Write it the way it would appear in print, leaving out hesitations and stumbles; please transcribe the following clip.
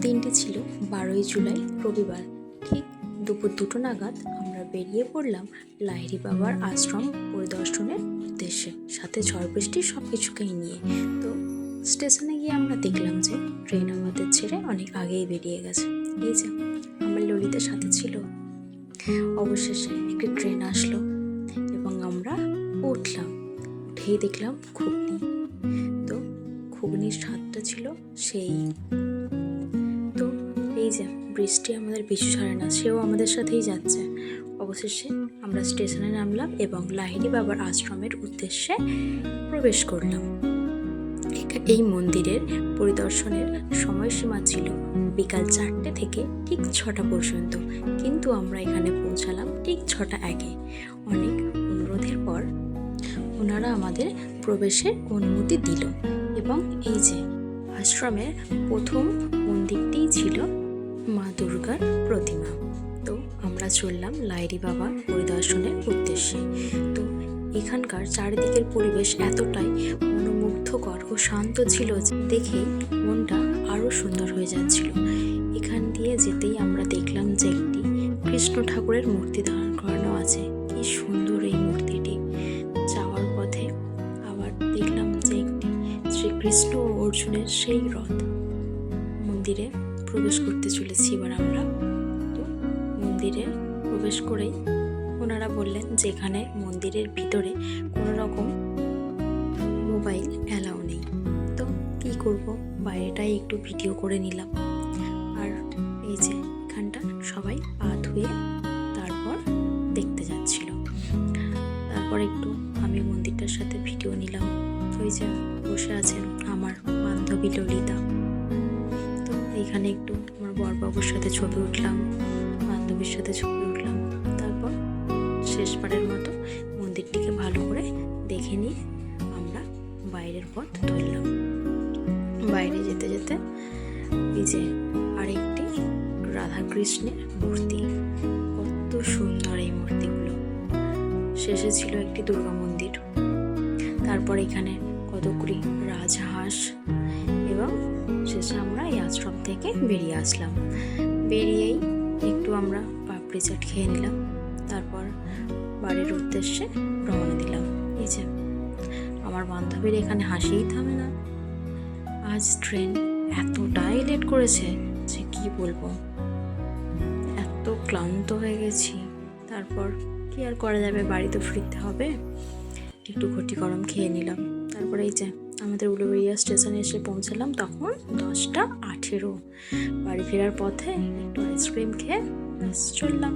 দিনটি ছিল 12ই জুলাই রবিবার। ঠিক দুপুর 2টো নাগাদ আমরা বেরিয়ে পড়লাম লাহিড়ী বাবার আশ্রম পরিদর্শনের উদ্দেশ্যে, সাথে ঝড় বৃষ্টি সব কিছুকেই নিয়ে। তো স্টেশনে গিয়ে আমরা দেখলাম যে ট্রেন আমাদের ছেড়ে অনেক আগেই বেরিয়ে গেছে। এই যে আমার ললিতার সাথে ছিল। অবশেষে একটি ট্রেন আসলো এবং আমরা উঠলাম। উঠেই দেখলাম ঘুগনি। তো ঘুগনির স্বাদটা ছিল সেই। তো এই যে বৃষ্টি আমাদের পিছু ছাড়ে না, সেও আমাদের সাথেই যাচ্ছে। অবশেষে আমরা স্টেশনে নামলাম এবং লাহিড়ী বাবার আশ্রমের উদ্দেশ্যে প্রবেশ করলাম। এই মন্দিরের পরিদর্শনের সময়সীমা ছিল বিকাল 4টে থেকে ঠিক 6টা পর্যন্ত, কিন্তু আমরা এখানে পৌঁছালাম ঠিক 6টা আগে। অনেক অনুরোধের পর ওনারা আমাদের প্রবেশের অনুমতি দিল এবং এই যে আশ্রমের প্রথম মন্দিরটিই ছিল মা দুর্গার প্রতিমা। তো আমরা চললাম লাহিড়ী বাবা পরিদর্শনের উদ্দেশ্যে। তো এখানকার চারিদিকের পরিবেশ এতটাই মনোমুগ্ধকর ও শান্ত ছিল, দেখেই মনটা আরও সুন্দর হয়ে যাচ্ছিল। এখান দিয়ে যেতেই আমরা দেখলাম যে একটি কৃষ্ণ ঠাকুরের মূর্তি ধারণ করানো আছে। কি সুন্দর এই মূর্তিটি! যাওয়ার পথে আবার দেখলাম যে একটি শ্রীকৃষ্ণ ও অর্জুনের সেই রথ। মন্দিরে প্রবেশ করতে চলেছি এবার আমরা। তো মন্দিরে প্রবেশ করেই ওনারা বললেন যে এখানে মন্দিরের ভিতরে কোনো রকম মোবাইল অ্যালাউ নেই। তো কী করব, বাইরেটাই একটু ভিডিও করে নিলাম। আর এই যে এখানটা সবাই পা ধুয়ে তারপর দেখতে যাচ্ছিল। তারপর একটু আমি মন্দিরটার সাথে ভিডিও নিলাম। ওই যে বসে আছেন আমার বান্ধবী ললিতা। তো এইখানে একটু আমার বরবাবুর সাথে ছবি উঠলাম, বান্ধবীর সাথে ছবি উঠলাম। তারপর শেষবারের মতো মন্দিরটিকে ভালো করে দেখে নিয়ে আমরা বাইরের পথ ধরলাম। বাইরে যেতে যেতে এই যে আরেকটি রাধাকৃষ্ণের মূর্তি, কত সুন্দর এই মূর্তিগুলো। শেষে ছিল একটি দুর্গা মন্দির। তারপর এখানে কতগুলি রাজহাঁস এবং শেষে আমরা এই আশ্রম থেকে বেরিয়ে আসলাম। বেরিয়েই একটু আমরা পাপড়ি চাট খেয়ে নিলাম। তারপর বাড়ির উদ্দেশ্যে রওনা দিলাম। এই যে আমার বান্ধবীর এখানে হাসিই থামে না। আজ ট্রেন এতটাই লেট করেছে যে কি বলবো, এত ক্লান্ত হয়ে গেছি। তারপর কি আর করা যাবে, বাড়ি তো ফিরতে হবে। একটু ঘটি গরম খেয়ে নিলাম। তারপরে এই যে আমাদের উলুবেড়িয়া স্টেশনে এসে পৌঁছালাম তখন 10টা 18। বাড়ি ফেরার পথে একটু আইসক্রিম খেয়ে চললাম।